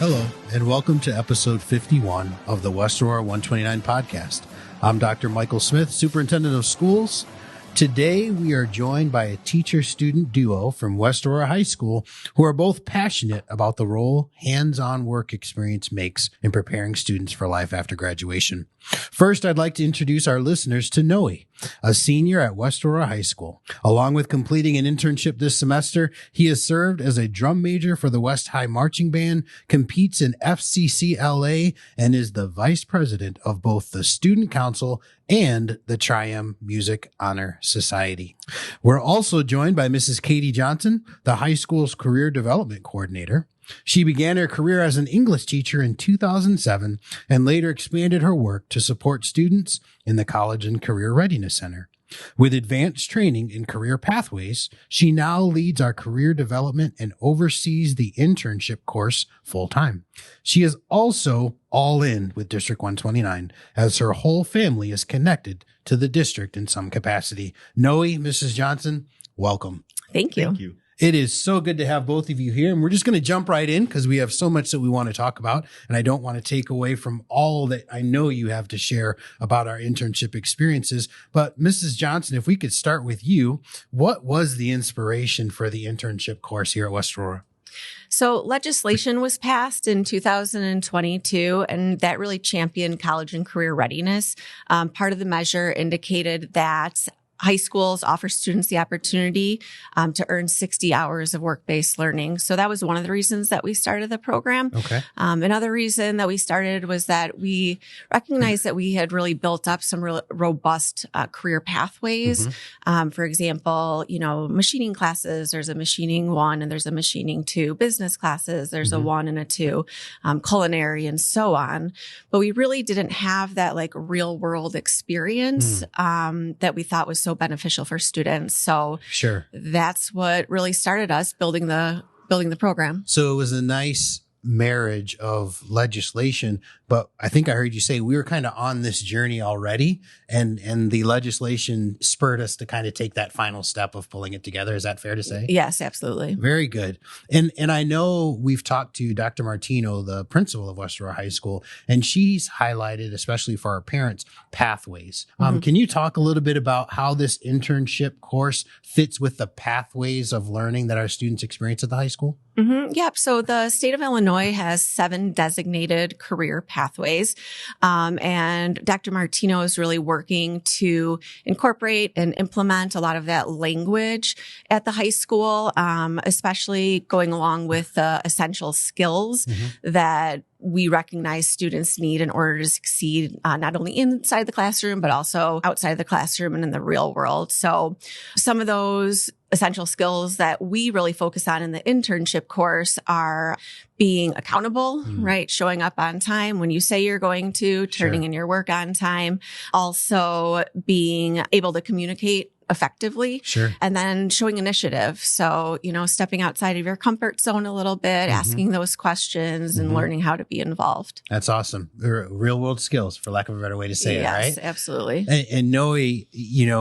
Hello, and welcome to episode 51 of the West Aurora 129 podcast. I'm Dr. Michael Smith, Superintendent of Schools. Today, we are joined by a teacher-student duo from West Aurora High School who are both passionate about the role hands-on work experience makes in preparing students for life after graduation. First, I'd like to introduce our listeners to Noe, a senior at West Aurora High School. Along with completing an internship this semester, he has served as a drum major for the West High Marching Band, competes in FCCLA, and is the vice president of both the Student Council and the Triumph Music Honor Society. We're also joined by Mrs. Katie Johnson, the high school's career development coordinator. She began her career as an English teacher in 2007 and later expanded her work to support students in the College and Career Readiness Center. With advanced training in career pathways, she now leads our career development and oversees the internship course full-time. She is also all in with District 129 as her whole family is connected to the district in some capacity. Noe, Mrs. Johnson, welcome. Thank you. Thank you. It is so good to have both of you here, and we're just going to jump right in because we have so much that we want to talk about, and I don't want to take away from all that I know you have to share about our internship experiences. But Mrs. Johnson, if we could start with you, what was the inspiration for the internship course here at West Aurora? So legislation was passed in 2022, and that really championed college and career readiness. Part of the measure indicated that high schools offer students the opportunity to earn 60 hours of work-based learning. So that was one of the reasons that we started the program. Okay. Another reason that we started was that we recognized that we had really built up some real robust career pathways. For example, machining classes, there's a machining 1 and there's a machining 2. Business classes, there's a 1 and a 2. Culinary and so on. But we really didn't have that real world experience that we thought was so beneficial for students. So Sure. That's what really started us building the program. So it was a nice marriage of legislation, but I think I heard you say we were kind of on this journey already, and the legislation spurred us to kind of take that final step of pulling it together. Is that fair to say? Yes, absolutely. Very good. And I know we've talked to Dr. Martino, the principal of West Aurora High School, and she's highlighted, especially for our parents, pathways. Can you talk a little bit about how this internship course fits with the pathways of learning that our students experience at the high school? Yep. So the state of Illinois has 7 designated career pathways. And Dr. Martino is really working to incorporate and implement a lot of that language at the high school, especially going along with the essential skills that we recognize students need in order to succeed, not only inside the classroom, but also outside the classroom and in the real world. So some of those essential skills that we really focus on in the internship course are being accountable, right? Showing up on time when you say you're going to, turning in your work on time, also being able to communicate effectively, and then showing initiative. So, stepping outside of your comfort zone a little bit, asking those questions and learning how to be involved. That's awesome. They're real world skills, for lack of a better way to say it, right? Yes, absolutely. And Noe,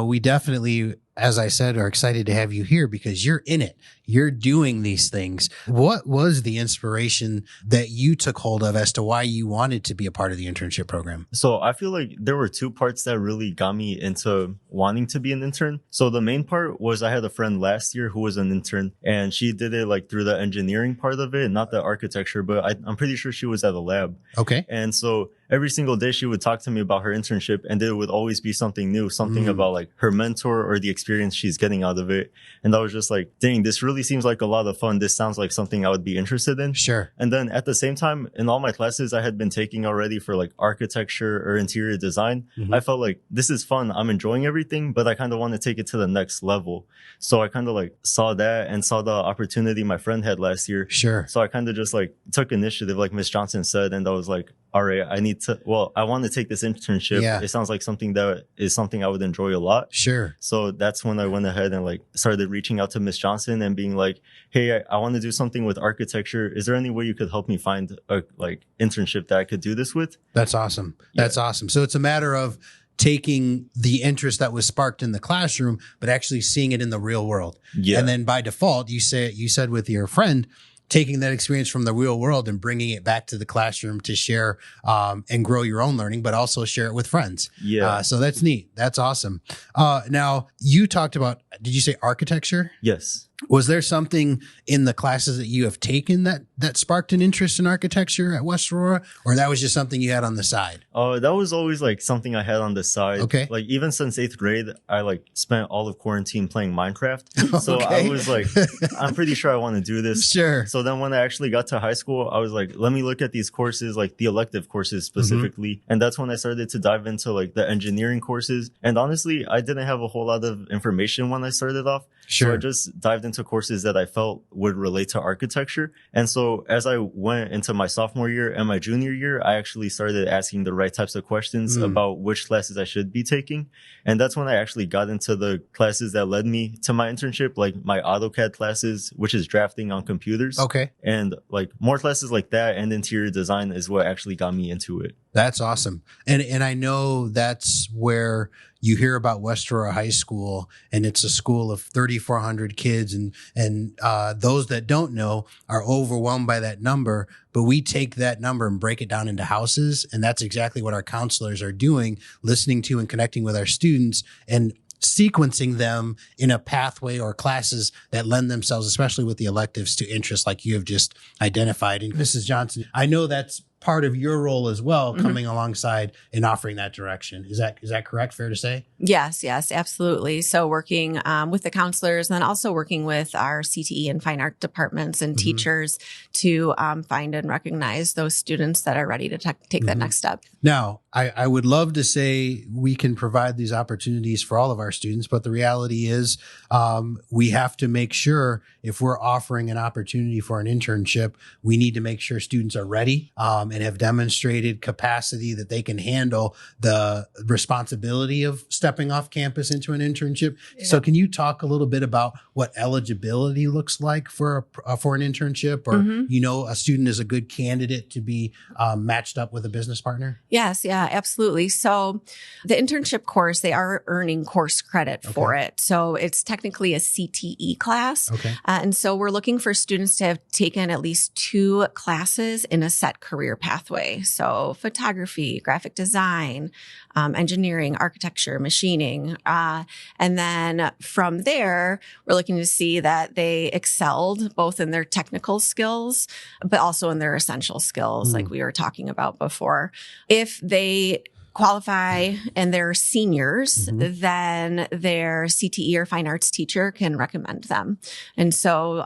we definitely, as I said, are excited to have you here because you're in it. You're doing these things. What was the inspiration that you took hold of as to why you wanted to be a part of the internship program? So I feel like there were 2 parts that really got me into wanting to be an intern. So the main part was I had a friend last year who was an intern, and she did it through the engineering part of it, not the architecture, but I'm pretty sure she was at a lab. Okay. And so every single day she would talk to me about her internship, and there would always be something new, something about her mentor or the experience she's getting out of it. And I was just like, dang, this really seems like a lot of fun. This sounds like something I would be interested in. Sure. And then at the same time, in all my classes I had been taking already for architecture or interior design, I felt like this is fun. I'm enjoying everything, but I kind of want to take it to the next level. So I kind of saw that and saw the opportunity my friend had last year. Sure. So I kind of just took initiative, like Miss Johnson said, and I was like, all right, I want to take this internship. Yeah. It sounds like something I would enjoy a lot. Sure. So that's when I went ahead and started reaching out to Miss Johnson and being like, hey, I want to do something with architecture. Is there any way you could help me find a internship that I could do this with? That's awesome. That's awesome. So it's a matter of taking the interest that was sparked in the classroom, but actually seeing it in the real world. Yeah. And then by default, you said with your friend, taking that experience from the real world and bringing it back to the classroom to share and grow your own learning, but also share it with friends. Yeah. So that's neat. That's awesome. Now, you talked about, did you say architecture? Yes. Was there something in the classes that you have taken that sparked an interest in architecture at West Aurora, or that was just something you had on the side? That was always like something I had on the side. Okay. Like even since 8th grade, I like spent all of quarantine playing Minecraft. So I was like, I'm pretty sure I want to do this. Sure. So then when I actually got to high school, I was like, let me look at these courses, like the elective courses specifically. And that's when I started to dive into like the engineering courses. And honestly, I didn't have a whole lot of information when I started off. Sure. So I just dived into courses that I felt would relate to architecture. And so as I went into my sophomore year and my junior year, I actually started asking the right types of questions about which classes I should be taking. And that's when I actually got into the classes that led me to my internship, like my AutoCAD classes, which is drafting on computers. Okay. And like more classes like that and interior design is what actually got me into it. That's awesome. And I know that's where you hear about West Aurora High School, and it's a school of 3,400 kids, and those that don't know are overwhelmed by that number. But we take that number and break it down into houses, and that's exactly what our counselors are doing, listening to and connecting with our students and sequencing them in a pathway or classes that lend themselves, especially with the electives, to interests like you have just identified. And Mrs. Johnson, I know that's part of your role as well, coming alongside and offering that direction. Is that correct? Fair to say? Yes, absolutely. So working with the counselors and then also working with our CTE and fine art departments and teachers to find and recognize those students that are ready to take that next step. Now, I would love to say we can provide these opportunities for all of our students, but the reality is we have to make sure if we're offering an opportunity for an internship, we need to make sure students are ready and have demonstrated capacity that they can handle the responsibility of stepping off campus into an internship. Yeah. So can you talk a little bit about what eligibility looks like for an internship, or, a student is a good candidate to be matched up with a business partner? Yes, absolutely. So the internship course, they are earning course credit for it. So it's technically a CTE class. Okay. And so we're looking for students to have taken at least 2 classes in a set career pathway. So photography, graphic design, engineering, architecture, machining. And then from there, we're looking to see that they excelled both in their technical skills, but also in their essential skills, like we were talking about before. If they qualify and they're seniors, then their CTE or fine arts teacher can recommend them. And so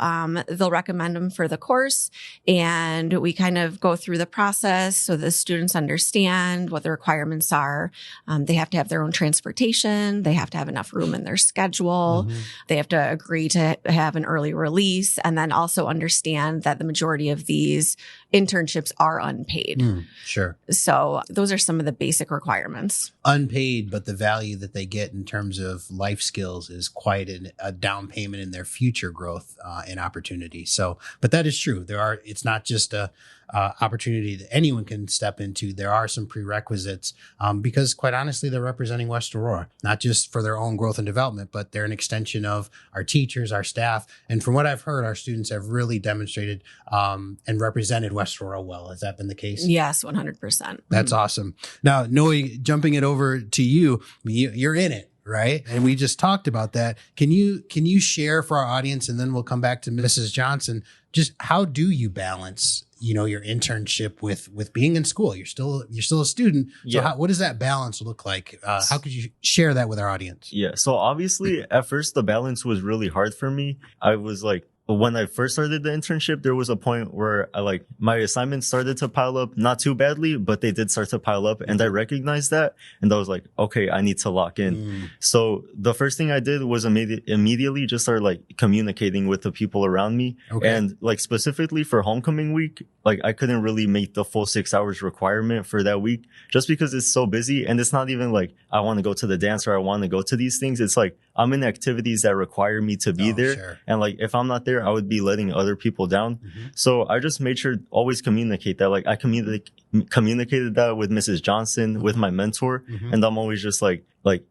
they'll recommend them for the course, and we kind of go through the process so the students understand what the requirements are. They have to have their own transportation. They have to have enough room in their schedule. They have to agree to have an early release, and then also understand that the majority of these internships are unpaid. Sure. So those are some of the basic requirements. Unpaid, but the value that they get in terms of life skills is quite a down payment in their future growth and opportunity. So, but that is true. It's not just a opportunity that anyone can step into. There are some prerequisites because quite honestly, they're representing West Aurora, not just for their own growth and development, but they're an extension of our teachers, our staff. And from what I've heard, our students have really demonstrated and represented West Aurora well. Has that been the case? Yes, 100%. That's awesome. Now, Noe, jumping it over to you, you're in it, right? And we just talked about that. Can you share for our audience, and then we'll come back to Mrs. Johnson, just how do you balance, your internship with being in school? You're still a student. So what does that balance look like? How could you share that with our audience? Yeah. So obviously at first the balance was really hard for me. I was like, when I first started the internship, there was a point where my assignments started to pile up, not too badly, but they did start to pile up. And I recognized that. And I was like, okay, I need to lock in. So the first thing I did was immediately just start communicating with the people around me. Okay. And specifically for homecoming week, I couldn't really make the full 6 hours requirement for that week just because it's so busy. And it's not even I want to go to the dance or I want to go to these things. It's I'm in activities that require me to be there. Sure. And if I'm not there, I would be letting other people down. So I just made sure to always communicate that. I communicated that with Mrs. Johnson, with my mentor. And I'm always just like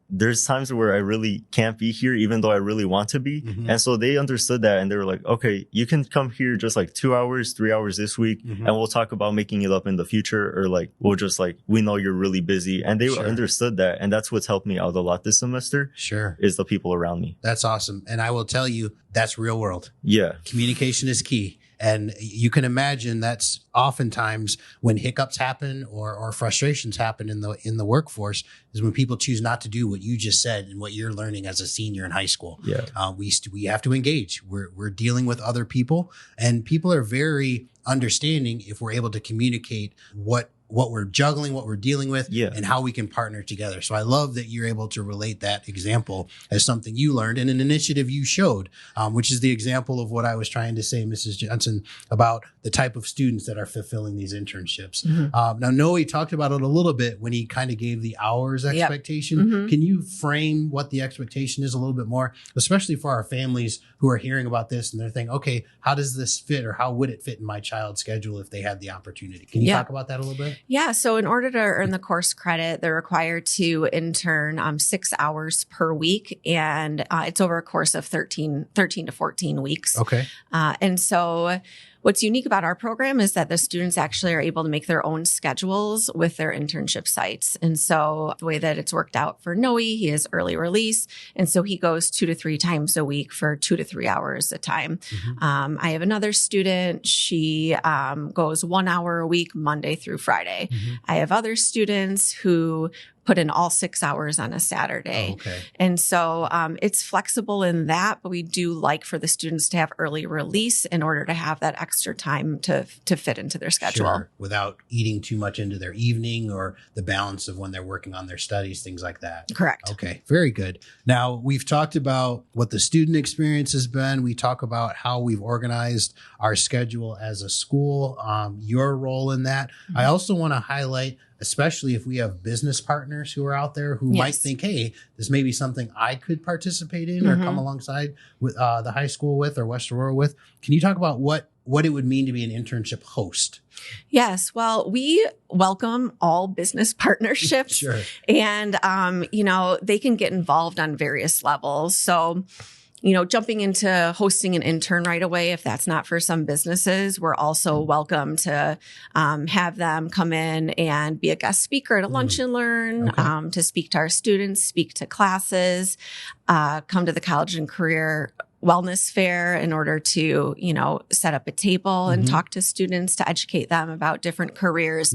there's times where I really can't be here, even though I really want to be. And so they understood that, and they were like, okay, you can come here just like 2 hours, 3 hours this week, and we'll talk about making it up in the future, or like, we'll just like, we know you're really busy. And they understood that. And that's what's helped me out a lot this semester. Is the people around me. That's awesome. And I will tell you, that's real world. Yeah. Communication is key. And you can imagine that's oftentimes when hiccups happen or frustrations happen in the workforce, is when people choose not to do what you just said and what you're learning as a senior in high school. Yeah. We have to engage. We're dealing with other people, and people are very understanding if we're able to communicate what we're juggling, what we're dealing with, and how we can partner together. So I love that you're able to relate that example as something you learned and an initiative you showed, which is the example of what I was trying to say, Mrs. Johnson, about the type of students that are fulfilling these internships. Now, Noe talked about it a little bit when he kind of gave the hours expectation. Can you frame what the expectation is a little bit more, especially for our families who are hearing about this and they're thinking, okay, how does this fit, or how would it fit in my child's schedule if they had the opportunity? Can you talk about that a little bit? Yeah. So in order to earn the course credit, they're required to intern 6 hours per week. And it's over a course of 13 to 14 weeks. Okay. And so what's unique about our program is that the students actually are able to make their own schedules with their internship sites. And so the way that it's worked out for Noe, he is early release. And so he goes 2 to 3 times a week for 2 to 3 hours a time. I have another student. She goes 1 hour a week, Monday through Friday. I have other students who put in all 6 hours on a Saturday. Okay. And so it's flexible in that, but we do like for the students to have early release in order to have that extra time to fit into their schedule. Sure. Without eating too much into their evening or the balance of when they're working on their studies, things like that. Correct. Okay. Very good. Now, we've talked about what the student experience has been. We talk about how we've organized our schedule as a school, your role in that. I also want to highlight, especially if we have business partners who are out there who might think, hey, this may be something I could participate in or come alongside with the high school with, or West Aurora with. Can you talk about what it would mean to be an internship host? Yes. Well, we welcome all business partnerships. And, they can get involved on various levels. So, jumping into hosting an intern right away, if that's not for some businesses, we're also welcome to have them come in and be a guest speaker at a lunch and learn, to speak to our students, speak to classes, come to the college and career wellness fair in order to, set up a table and talk to students to educate them about different careers.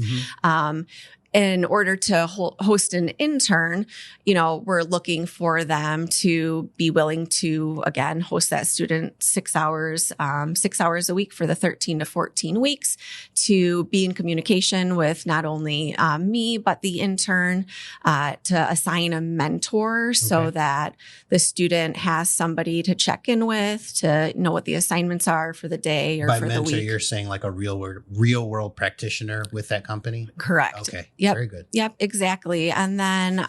In order to host an intern, we're looking for them to be willing to, again, host that student 6 hours a week for the 13 to 14 weeks, to be in communication with not only me, but the intern, to assign a mentor so that the student has somebody to check in with, to know what the assignments are for the day or for the week. By mentor, you're saying like a real world practitioner with that company? Correct. Okay. Yep. Very good. Yep, exactly. And then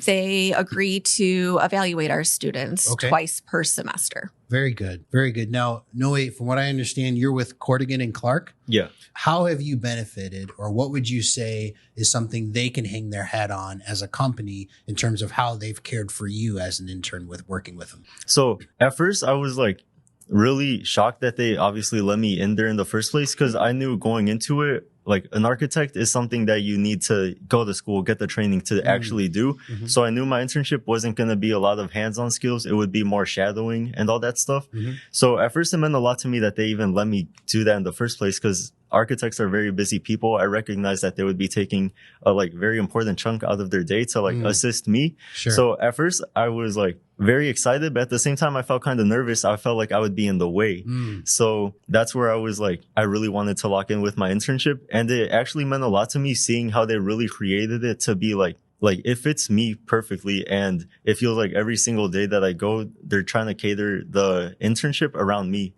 they agree to evaluate our students twice per semester. Very good. Very good. Now, Noe, from what I understand, you're with Cordigan and Clark. Yeah. How have you benefited, or what would you say is something they can hang their hat on as a company in terms of how they've cared for you as an intern with working with them? So at first I was like really shocked that they obviously let me in there in the first place, because I knew going into it, like an architect is something that you need to go to school, get the training to actually do. So I knew my internship wasn't going to be a lot of hands-on skills. It would be more shadowing and all that stuff. So at first it meant a lot to me that they even let me do that in the first place, because architects are very busy people. I recognize that they would be taking a very important chunk out of their day to assist me. So at first I was very excited, but at the same time I felt kind of nervous. I felt like I would be in the way. So that's where I was I really wanted to lock in with my internship. And it actually meant a lot to me seeing how they really created it to be it fits me perfectly. And it feels like every single day that I go, they're trying to cater the internship around me.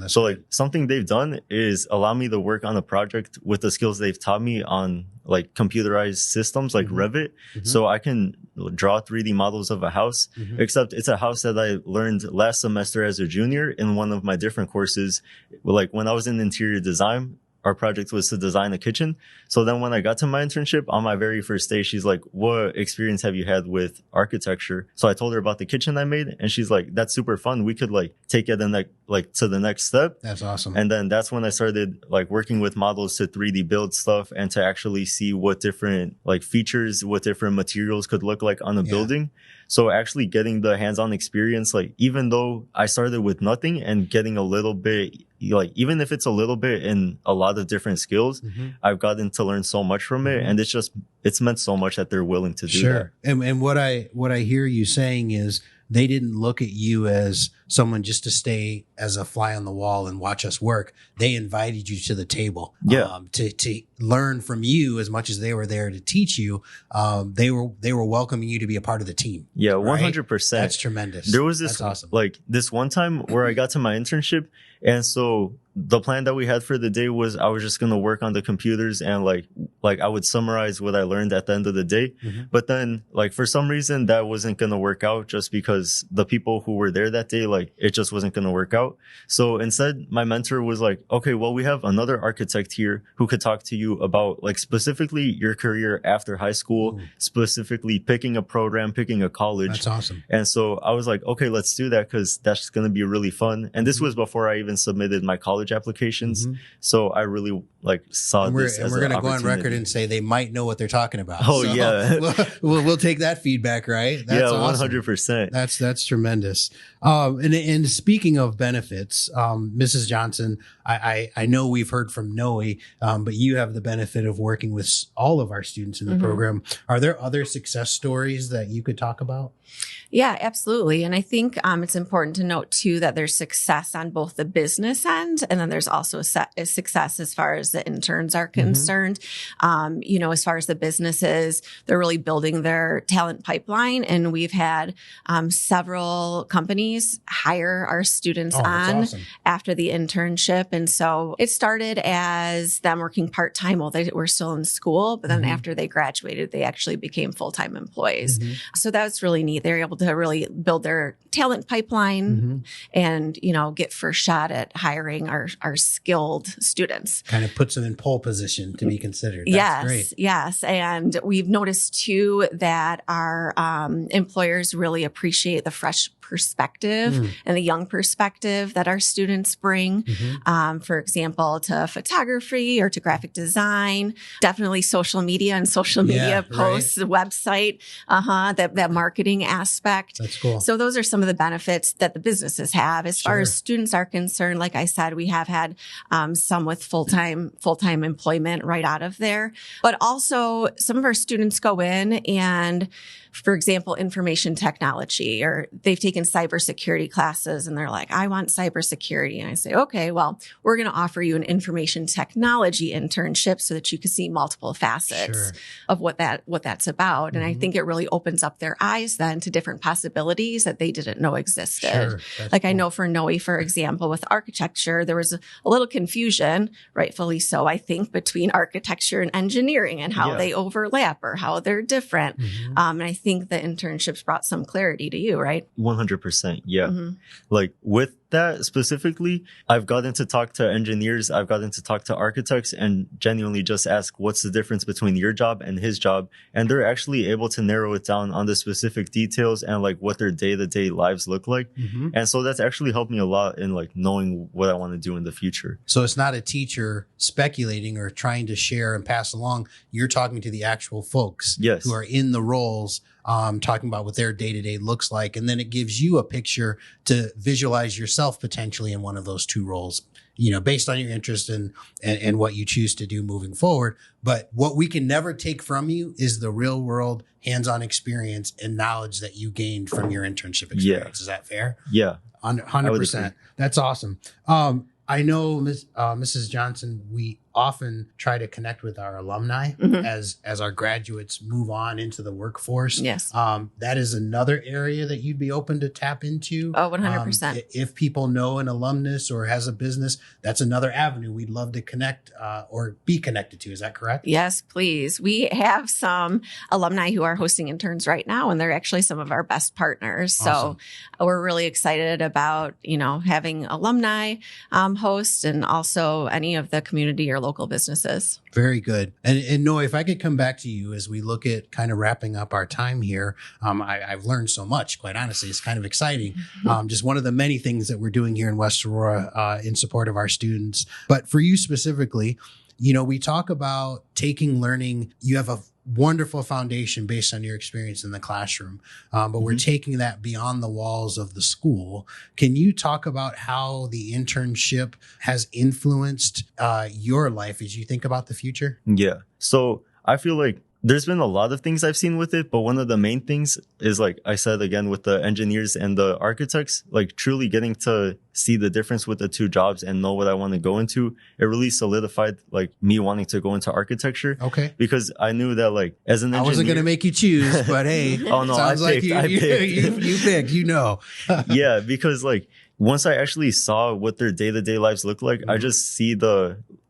So something they've done is allow me to work on a project with the skills they've taught me on computerized systems like Revit. So I can draw 3D models of a house, except it's a house that I learned last semester as a junior in one of my different courses. When I was in interior design, our project was to design a kitchen. So then when I got to my internship on my very first day, she's like, what experience have you had with architecture? So I told her about the kitchen I made, and she's like, that's super fun. We could like take it to the next step. That's awesome. And then that's when I started like working with models to 3D build stuff and to actually see what different like features, what different materials could look like on a building. So actually getting the hands-on experience, like even though I started with nothing and getting a little bit, like even if it's a little bit in a lot of different skills, I've gotten to learn so much from it. And it's meant so much that they're willing to do that. And what I hear you saying is they didn't look at you as someone just to stay as a fly on the wall and watch us work. They invited you to the table, to learn from you as much as they were there to teach you. They were welcoming you to be a part of the team. Yeah, right? 100%. That's tremendous. There was this, That's awesome. like this one time where I got to my internship, and so the plan that we had for the day was I was just going to work on the computers and like I would summarize what I learned at the end of the day. But then like for some reason that wasn't going to work out just because the people who were there that day, like it just wasn't going to work out. So instead my mentor was like, okay, well, we have another architect here who could talk to you about like specifically your career after high school, specifically picking a program, picking a college. That's awesome. And so I was like, okay, let's do that because that's going to be really fun. And this was before I even submitted my college applications. So I really like saw this as we're going to go on record opportunity. and say they might know what they're talking about. Oh, So yeah. we'll take that feedback, right? That's awesome. 100%. That's tremendous. And speaking of benefits, Mrs. Johnson, I know we've heard from Noe, but you have the benefit of working with all of our students in the program. Are there other success stories that you could talk about? Yeah, absolutely. And I think it's important to note too that there's success on both the business end, and then there's also a success as far as the interns are concerned. As far as the businesses, they're really building their talent pipeline, and we've had several companies hire our students on after the internship. And so it started as them working part-time while they were still in school, but then after they graduated, they actually became full-time employees. So that's really neat. They're able to really build their talent pipeline and, get first shot at hiring our skilled students. Kind of puts them in pole position to be considered. That's great. Yes. And we've noticed too that our employers really appreciate the fresh perspective and the young perspective that our students bring, for example, to photography or to graphic design, definitely social media and social media posts, website, that marketing aspect. That's cool. So those are some of the benefits that the businesses have. As far as students are concerned, like I said, we have had some with full-time employment right out of there, but also some of our students go in and, for example, information technology, or they've taken cybersecurity classes and they're like, I want cybersecurity. And I say, okay, well, we're going to offer you an information technology internship so that you can see multiple facets of what that's about. And I think it really opens up their eyes then to different possibilities that they didn't know existed. Like I know for Noe, for example, with architecture, there was a little confusion, rightfully so, I think, between architecture and engineering and how they overlap or how they're different. And I think the internships brought some clarity to you, right? 100%. Yeah. Like with that specifically, I've gotten to talk to engineers, I've gotten to talk to architects and genuinely just ask what's the difference between your job and his job. And they're actually able to narrow it down on the specific details and like what their day-to-day lives look like. And so that's actually helped me a lot in like knowing what I want to do in the future. So it's not a teacher speculating or trying to share and pass along. You're talking to the actual folks who are in the roles, talking about what their day-to-day looks like. And then it gives you a picture to visualize yourself potentially in one of those two roles, based on your interest and what you choose to do moving forward. But what we can never take from you is the real world hands-on experience and knowledge that you gained from your internship experience. Is that fair? Yeah. 100%. That's awesome. I know, Mrs. Johnson, we often try to connect with our alumni as our graduates move on into the workforce. Yes. That is another area that you'd be open to tap into. Oh, 100%. If people know an alumnus or has a business, that's another avenue we'd love to connect or be connected to. Is that correct? Yes, please. We have some alumni who are hosting interns right now, and they're actually some of our best partners. Awesome. So we're really excited about, having alumni host, and also any of the community or local businesses. Very good. And Noe, if I could come back to you as we look at kind of wrapping up our time here, I've learned so much, quite honestly. It's kind of exciting. Just one of the many things that we're doing here in West Aurora in support of our students. But for you specifically, we talk about taking learning. You have a wonderful foundation based on your experience in the classroom, but we're taking that beyond the walls of the school. Can you talk about how the internship has influenced your life as you think about the future? Yeah. So I feel like there's been a lot of things I've seen with it, but one of the main things is, like I said, again, with the engineers and the architects, like truly getting to see the difference with the two jobs and know what I want to go into. It really solidified like me wanting to go into architecture. Okay. Because I knew that like as an engineer, I wasn't going to make you choose, but hey, oh no, sounds like you picked, Yeah, because like once I actually saw what their day-to-day lives look like, I just see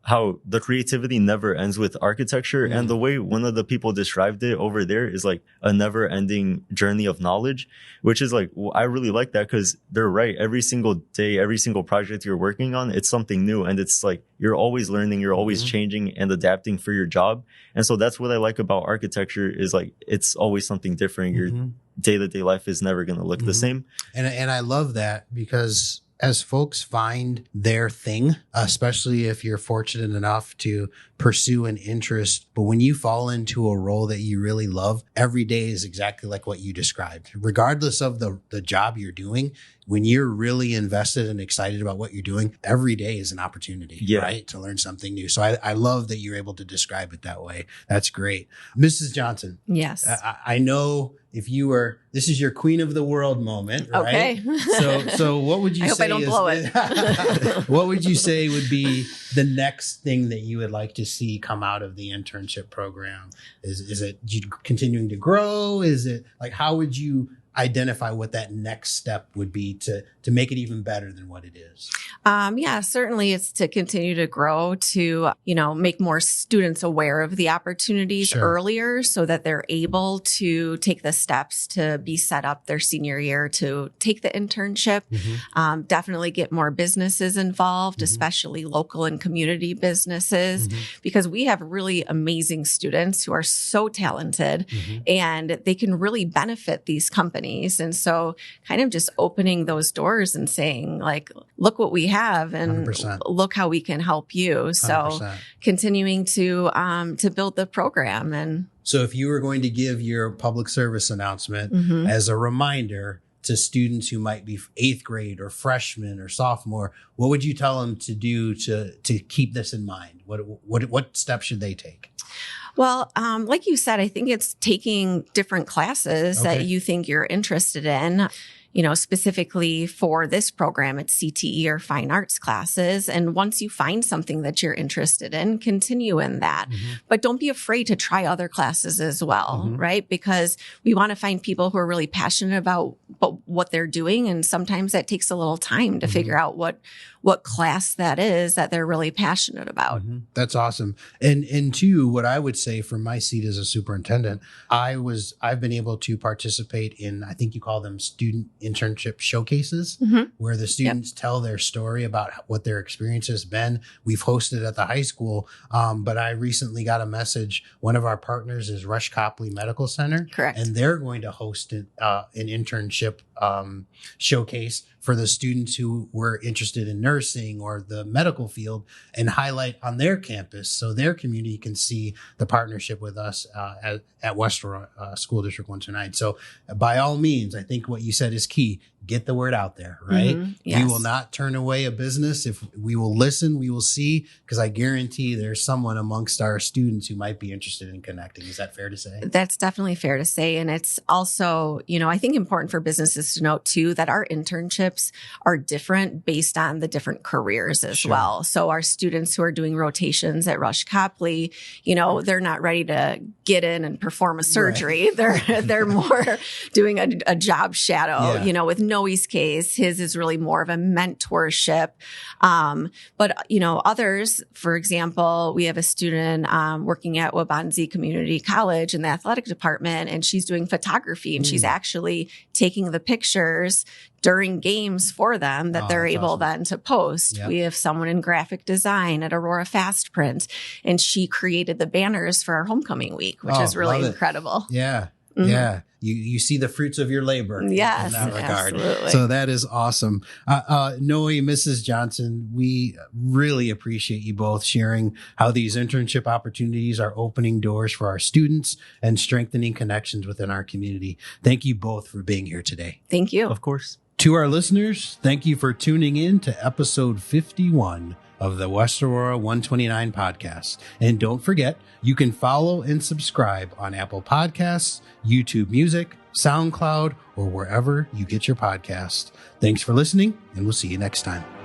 how the creativity never ends with architecture. And the way one of the people described it over there is like a never ending journey of knowledge, which is like, I really like that because they're right. Every single day, every single project you're working on, it's something new. And it's like, you're always learning, you're always changing and adapting for your job. And so that's what I like about architecture is like, it's always something different. Your day-to-day life is never going to look the same. And I love that because as folks find their thing, especially if you're fortunate enough to pursue an interest, but when you fall into a role that you really love, every day is exactly like what you described. Regardless of the job you're doing, when you're really invested and excited about what you're doing, every day is an opportunity, right? To learn something new. So I love that you're able to describe it that way. That's great. Mrs. Johnson. Yes. I know this is your queen of the world moment, right? Okay. So what would you say? I hope I don't blow it. What would you say would be the next thing that you would like to see come out of the internship program? Is it you continuing to grow? Is it like, how would you identify what that next step would be to make it even better than what it is? Yeah, certainly it's to continue to grow, to, make more students aware of the opportunities earlier so that they're able to take the steps to be set up their senior year to take the internship. Definitely get more businesses involved, especially local and community businesses, because we have really amazing students who are so talented and they can really benefit these companies. And so kind of just opening those doors and saying like, look what we have and 100%. Look how we can help you. So 100%. continuing to build the program. And so if you were going to give your public service announcement as a reminder to students who might be 8th grade or freshman or sophomore, what would you tell them to do to keep this in mind? What steps should they take? Well, like you said, I think it's taking different classes that you think you're interested in. Specifically for this program, it's CTE or fine arts classes. And once you find something that you're interested in, continue in that. But don't be afraid to try other classes as well, right? Because we want to find people who are really passionate about what they're doing. And sometimes that takes a little time to figure out what class that is that they're really passionate about. That's awesome. And two, what I would say from my seat as a superintendent, I've been able to participate in, I think you call them student internship showcases, where the students tell their story about what their experience has been. We've hosted at the high school, but I recently got a message. One of our partners is Rush Copley Medical Center. Correct. And they're going to host an internship showcase for the students who were interested in nursing or the medical field and highlight on their campus so their community can see the partnership with us at West Aurora School District 129. So by all means, I think what you said is key. Get the word out there, right? Yes. We will not turn away a business. If we will listen, we will see, because I guarantee there's someone amongst our students who might be interested in connecting. Is that fair to say? That's definitely fair to say. And it's also, I think important for businesses to note too, that our internships are different based on the different careers as well. So our students who are doing rotations at Rush Copley, they're not ready to get in and perform a surgery. They're more doing a job shadow, with Noe's case, his is really more of a mentorship. But, others, for example, we have a student working at Wabanzi Community College in the athletic department, and she's doing photography, and she's actually taking the pictures during games for them that they're able then to post. Yep. We have someone in graphic design at Aurora Fast Print, and she created the banners for our homecoming week, which is really incredible. Yeah. Mm-hmm. Yeah. You see the fruits of your labor in that regard. Absolutely. So that is awesome. Noe, Mrs. Johnson, we really appreciate you both sharing how these internship opportunities are opening doors for our students and strengthening connections within our community. Thank you both for being here today. Thank you. Of course. To our listeners, thank you for tuning in to episode 51 of the West Aurora 129 podcast. And don't forget, you can follow and subscribe on Apple Podcasts, YouTube Music, SoundCloud, or wherever you get your podcasts. Thanks for listening, and we'll see you next time.